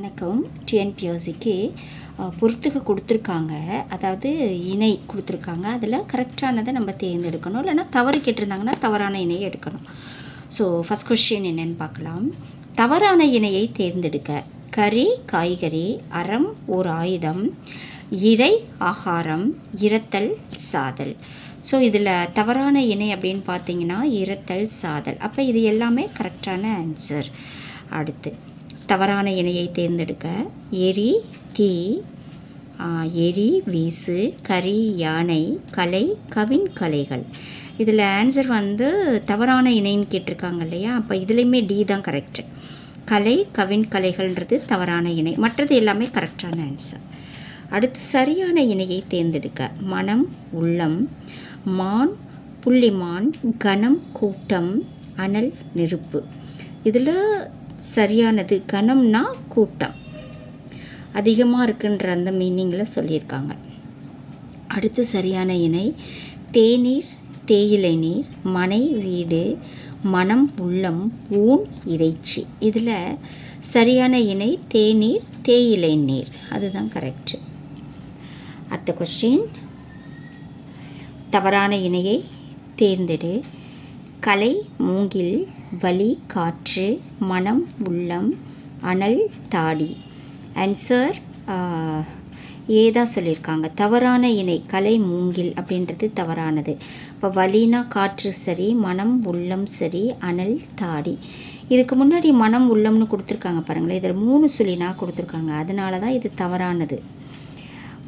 வணக்கம். டிஎன்பிஎஸ்சிக்கு பொறுத்துக்க கொடுத்துருக்காங்க. அதாவது இணை கொடுத்துருக்காங்க. அதில் கரெக்டானதை நம்ம தேர்ந்தெடுக்கணும். இல்லைனா தவறு கேட்டிருந்தாங்கன்னா தவறான இணையை எடுக்கணும். ஸோ ஃபஸ்ட் கொஸ்டின் என்னென்னு பார்க்கலாம். தவறான இணையை தேர்ந்தெடுக்க. கறி காய்கறி, அறம் ஓர் ஆயுதம், இறை ஆகாரம், இரத்தல் சாதல். ஸோ இதில் தவறான இணை அப்படின்னு பார்த்தீங்கன்னா இரத்தல் சாதல். அப்போ இது எல்லாமே கரெக்டான ஆன்சர். அடுத்து தவறான இணையை தேர்ந்தெடுக்க. எரி தீ, எரி வீசு, கரி யானை, கலை கவின் கலைகள். இதில் ஆன்சர் தவறான இணைன்னு கேட்டிருக்காங்க இல்லையா. அப்போ இதுலேயுமே டி தான் கரெக்டு. கலை கவின் கலைகள்ன்றது தவறான இணை, மற்றது எல்லாமே கரெக்டான ஆன்சர். அடுத்து சரியான இணையை தேர்ந்தெடுக்க. மனம் உள்ளம், மான் புள்ளிமான், கணம் கூட்டம், அனல் நெருப்பு. இதில் சரியானது கணம்னா கூட்டம் அதிகமாக இருக்குன்ற அந்த மீனிங்கில் சொல்லியிருக்காங்க. அடுத்து சரியான இணை தேநீர் தேயிலை நீர், மனை வீடு, மனம் உள்ளம், ஊன் இறைச்சி. இதில் சரியான இணை தேநீர் தேயிலை நீர், அதுதான் கரெக்டு. அடுத்த கொஸ்டின். தவறான இணையை தேர்ந்தெடு. கலை மூங்கில், வலி காற்று, மனம் உள்ளம், அனல் தாடி. ஆன்சர் ஏ தான் சொல்லியிருக்காங்க. தவறான இணை கலை மூங்கில் அப்படின்றது தவறானது. இப்போ வலினா காற்று சரி, மனம் உள்ளம் சரி, அனல் தாடி. இதுக்கு முன்னாடி மனம் உள்ளம்னு கொடுத்துருக்காங்க பாருங்களேன். இதில் 3 சொல்லினா கொடுத்துருக்காங்க, அதனால தான் இது தவறானது.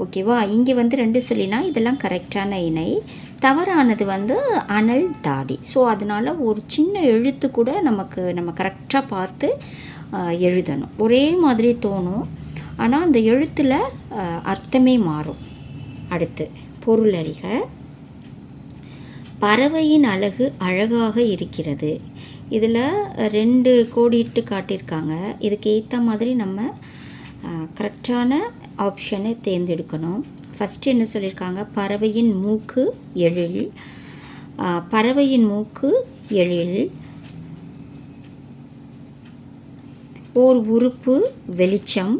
ஓகேவா. இங்கே 2 சொல்லினா இதெல்லாம் கரெக்டான இணை. தவறானது அனல் தாடி. ஸோ அதனால் ஒரு சின்ன எழுத்து கூட நம்ம கரெக்டாக பார்த்து எழுதணும். ஒரே மாதிரி தோணும், ஆனால் அந்த எழுத்தில் அர்த்தமே மாறும். அடுத்து பொருள் அறிக. பறவையின் அழகு அழகாக இருக்கிறது. இதில் 2 கோடிட்டு காட்டியிருக்காங்க. இதுக்கு ஏற்ற மாதிரி நம்ம கரெக்டான ஆப்ஷனை தேர்ந்தெடுக்கணும். ஃபஸ்ட்டு என்ன சொல்லியிருக்காங்க. பறவையின் மூக்கு எழில், பறவையின் மூக்கு எழில், ஓர் உறுப்பு வெளிச்சம்,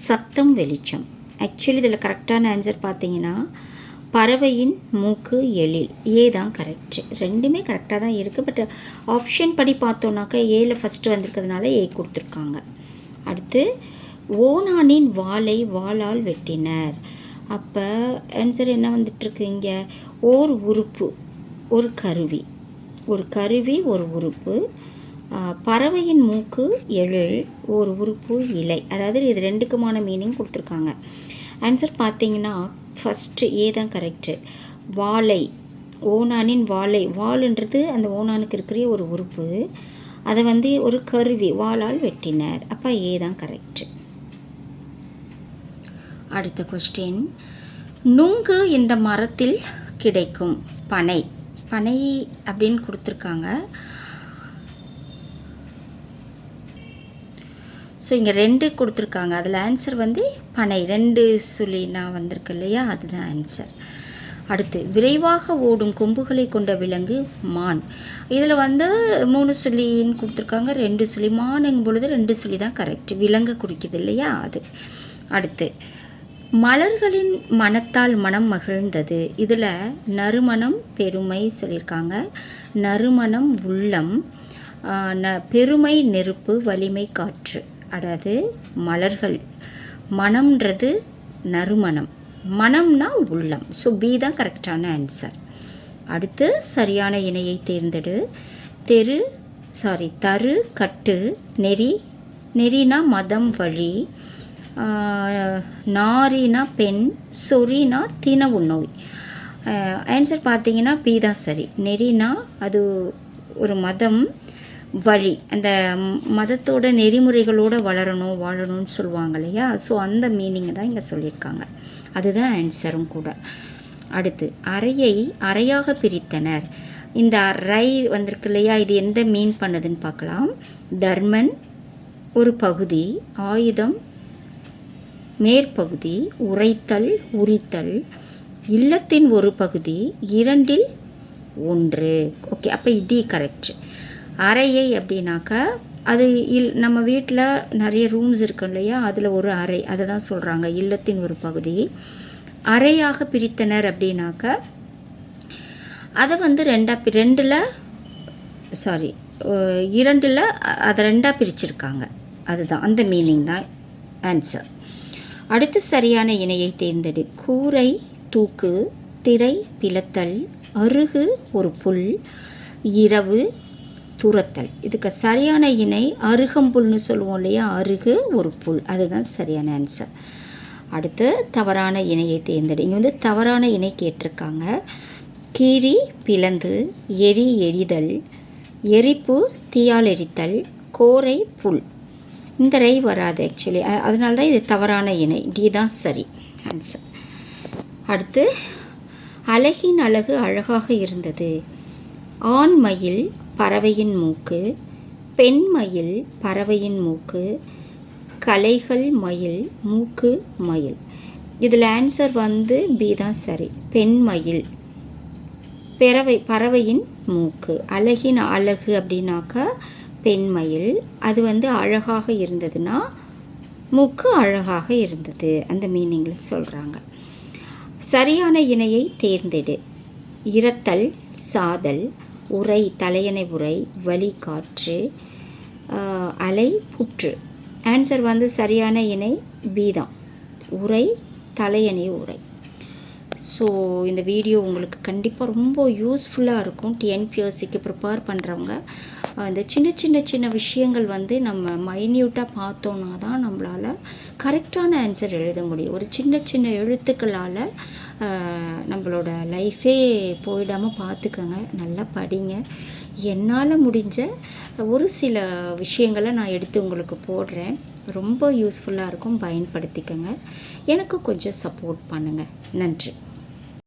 சத்தம் வெளிச்சம். ஆக்சுவலி இதில் கரெக்டான ஆன்சர் பார்த்தீங்கன்னா பறவையின் மூக்கு எழில், ஏ தான் கரெக்டு. ரெண்டுமே கரெக்டாக தான் இருக்குது. பட் ஆப்ஷன் படி பார்த்தோன்னாக்கா ஏல ஃபஸ்ட்டு வந்திருக்கிறதுனால ஏ கொடுத்துருக்காங்க. அடுத்து ஓணானின் வாளை வாளால் வெட்டினர். அப்போ ஆன்சர் என்ன வந்துட்டுருக்கு இங்கே. ஓர் உறுப்பு ஒரு கருவி, ஒரு கருவி ஒரு உறுப்பு, பறவையின் மூக்கு எழில், ஒரு உறுப்பு இலை. அதாவது இது 2க்குமான மீனிங் கொடுத்துருக்காங்க. ஆன்சர் பார்த்தீங்கன்னா ஃபஸ்ட்டு ஏ தான் கரெக்டு. வாளை, ஓணானின் வாளை, வாளுன்றது அந்த ஓணானுக்கு இருக்கிற ஒரு உறுப்பு, அதை ஒரு கருவி வாளால் வெட்டினர். அப்போ ஏ தான் கரெக்டு. அடுத்த கொஸ்டின். நுங்கு இந்த மரத்தில் கிடைக்கும். பனை, பனை அப்படின்னு கொடுத்துருக்காங்க. ஸோ இங்கே 2 கொடுத்துருக்காங்க. அதில் ஆன்சர் பனை 2 சொல்லினா வந்திருக்கு இல்லையா, அதுதான் ஆன்சர். அடுத்து விரைவாக ஓடும் கொம்புகளை கொண்ட விலங்கு மான். இதில் 3 சொல்லின்னு கொடுத்துருக்காங்க, 2 சொல்லி. மானுங்கும் பொழுது 2 சொல்லி தான் கரெக்ட், விலங்கு குறிக்குது இல்லையா அது. அடுத்து மலர்களின் மனத்தால் மனம் மகிழ்ந்தது. இதில் நறுமணம் பெருமை சொல்லியிருக்காங்க. நறுமணம் உள்ளம், பெருமை நெருப்பு, வலிமை காற்று. அதாவது மலர்கள், மனம்ன்றது நறுமணம், மனம்னா உள்ளம். ஸோ பி தான் கரெக்டான ஆன்சர். அடுத்து சரியான இணையை தேர்ந்தெடு. தரு கட்டு, நெறி, நெறினா மதம் வழி, நாரினா பெண், சொறினா தினவு நோய். ஆன்சர் பார்த்தீங்கன்னா பி தான் சரி. நெறினா அது ஒரு மதம், வழி அந்த மதத்தோட நெறிமுறைகளோடு வாழணும்னு சொல்லுவாங்க இல்லையா. ஸோ அந்த மீனிங் தான் இங்கே சொல்லியிருக்காங்க, அதுதான் ஆன்சரும் கூட. அடுத்து அறையை அறையாக பிரித்தனர். இந்த அறை வந்திருக்கு இல்லையா, இது எந்த மீன் பண்ணுதுன்னு பார்க்கலாம். தர்மன் ஒரு பகுதி, ஆயுதம் மேற்பகுதி, உரைத்தல் உரித்தல், இல்லத்தின் ஒரு பகுதி, 2ல் 1. ஓகே, அப்போ இது கரெக்ட். அறையை அப்படின்னாக்கா அது நம்ம வீட்டில் நிறைய ரூம்ஸ் இருக்கு இல்லையா, அதில் ஒரு அறை, அதை தான் சொல்கிறாங்க இல்லத்தின் ஒரு பகுதி. அறையாக பிரித்தனர் அப்படின்னாக்க அதை வந்து இரண்டில் அதை ரெண்டாக பிரிச்சிருக்காங்க. அதுதான் அந்த மீனிங் தான் ஆன்சர். அடுத்து சரியான இணையை தேர்ந்தெடு. கூரை தூக்கு, திரை பிளத்தல், அருகு ஒரு புல், இரவு துரத்தல். இதுக்கு சரியான இணை அருகம்புல்னு சொல்லுவோம் இல்லையா, அருகு ஒரு புல், அதுதான் சரியான ஆன்சர். அடுத்து தவறான இணையை தேர்ந்தெடு. இங்கே வந்து தவறான இணை கேட்டிருக்காங்க. கீரி பிளந்து, எரிதல், எரிப்பு தீயால் எரித்தல், கோரை புல். இந்த ரை வராது ஆக்சுவலி, அதனால தான் இது தவறான இணை. டி தான் சரி ஆன்சர். அடுத்து அழகின் அழகு அழகாக இருந்தது. ஆண் மயில் பறவையின் மூக்கு, பெண் மயில் பறவையின் மூக்கு, கலைகள் மயில் மூக்கு மயில். இதில் ஆன்சர் வந்து பி தான் சரி, பெண் மயில் பறவையின் மூக்கு. அழகின் அழகு அப்படின்னாக்கா பெண் மயில், அது வந்து அழகாக இருந்ததுன்னா மூக்கு அழகாக இருந்தது, அந்த மீனிங்கில் சொல்கிறாங்க. சரியான இணையை தேர்ந்தெடு. இரத்தல் சாதல், உரை தலையணை உரை, வலி காற்று, அலை புற்று. ஆன்சர் வந்து சரியான இணை பி தான், உரை தலையணை உரை. ஸோ இந்த வீடியோ உங்களுக்கு கண்டிப்பாக ரொம்ப யூஸ்ஃபுல்லாக இருக்கும். டிஎன்பிஎஸ்சிக்கு ப்ரிப்பேர் பண்ணுறவங்க இந்த சின்ன விஷயங்கள் வந்து நம்ம மைன்யூட்டாக பார்த்தோன்னா தான் நம்மளால் கரெக்டான ஆன்சர் எழுத முடியும். ஒரு சின்ன எழுத்துக்களால் நம்மளோட லைஃபே போயிடாமல் பார்த்துக்கோங்க. நல்லா படிங்க. என்னால் முடிஞ்ச ஒரு சில விஷயங்களை நான் எடுத்து உங்களுக்கு போடுறேன். ரொம்ப யூஸ்ஃபுல்லாக இருக்கும், பயன்படுத்திக்கோங்க. எனக்கு கொஞ்சம் சப்போர்ட் பண்ணுங்கள். நன்றி.